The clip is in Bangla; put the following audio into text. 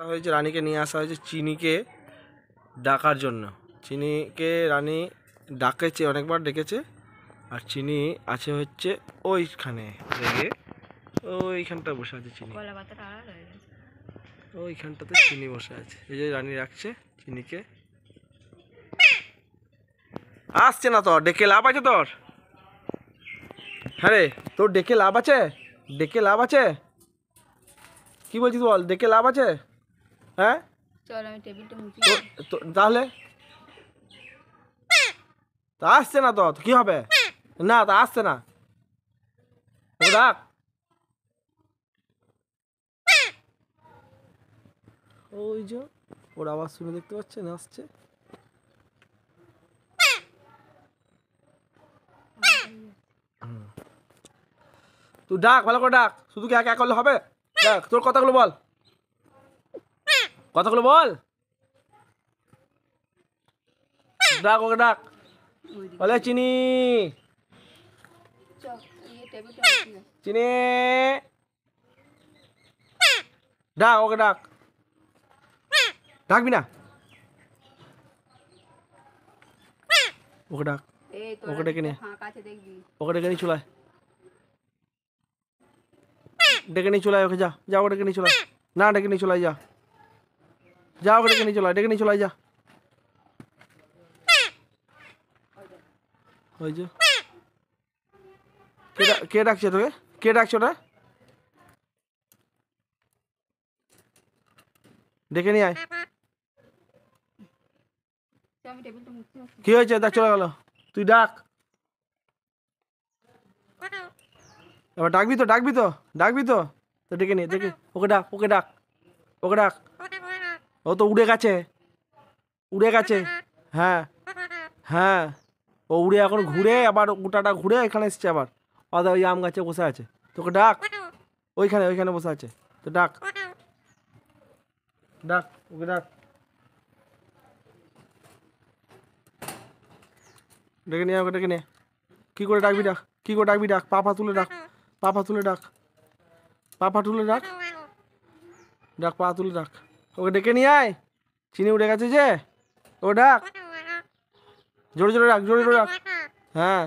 হয়েছে রানীকে নিয়ে আসা হয়েছে চিনিকে ডাকার জন্য। চিনিকে রানী ডাকেছে, অনেকবার ডেকেছে। আর চিনি আছে হচ্ছে ওইখানে রেগে, ওইখানটা বসে আছে চিনি, ওইখানটাতে চিনি বসে আছে। এই যে রানী রাখছে চিনিকে। আসছে না তোর, ডেকে লাভ আছে তোর? হ্যাঁ রে, তোর ডেকে লাভ আছে? ডেকে লাভ আছে? কি বলছিস বল, ডেকে লাভ আছে? হ্যাঁ চল আমি টেবিলটা মুছি। তাহলে তা আসছে না তো, কি হবে? না তা আসছে না, ডাক। ওই যে ওর আওয়াজ শুনে দেখতে পাচ্ছেন আসছে। তুই ডাক, ভালো করে ডাক, শুধু কি একা করলে হবে? ডাক, তোর কথাগুলো বল, কথাগুলো বল, ডাক ওকে ডাক। বলে চিনি, চিনি, ডাক ওকে ডাক। ডাকবি না? ওকে ডাক, ওকে ডেকে নিয়ে, ওকে ডেকে নিয়ে চলায়, ডেকে নিয়ে চলায় ওকে। যা যা ওকে ডেকে নিয়ে চলায়। না ডেকে নিয়ে চলায়, যা যা ওকে ডেকে নিয়ে চলায়, ডেকে নিয়ে চলায় যা। ওই যে কে ডাকছে তোকে? কে ডাকছে ওটা? ডেকে নিয়ে আয়। কি হয়েছে? দেখ চলে গেল। তুই ডাক, এবার ডাকবি তো, ডাকবি তো, ডাকবি তো। তো ডেকে নিয়ে, ডেকে ওকে ডাক, ওকে ডাক, ওকে ডাক। ও তো উড়ে গেছে, উড়ে গেছে। হ্যাঁ হ্যাঁ, ও উড়ে এখন ঘুরে আবার গোটাটা ঘুরে এখানে এসছে আবার। ওই আম গাছে বসে আছে। তোকে ডাক, ওইখানে ওইখানে বসে আছে। তো ডাক, ডাক ওকে ডাক, ডেকে নিয়ে, ওকে ডেকে নিয়ে। কী করে ডাকবি ডাক, কী করে ডাকবি ডাক, পা পা তুলে ডাক, পা পা তুলে ডাক, পা পা তুলে ডাক, ডাক পা তুলে ডাক। ওকে ডেকে নিয়ে আয়, চিনি উড়ে গেছে যে। ও ডাক, জোরে জোরে ডাক, জোরে জোরে ডাক। হ্যাঁ।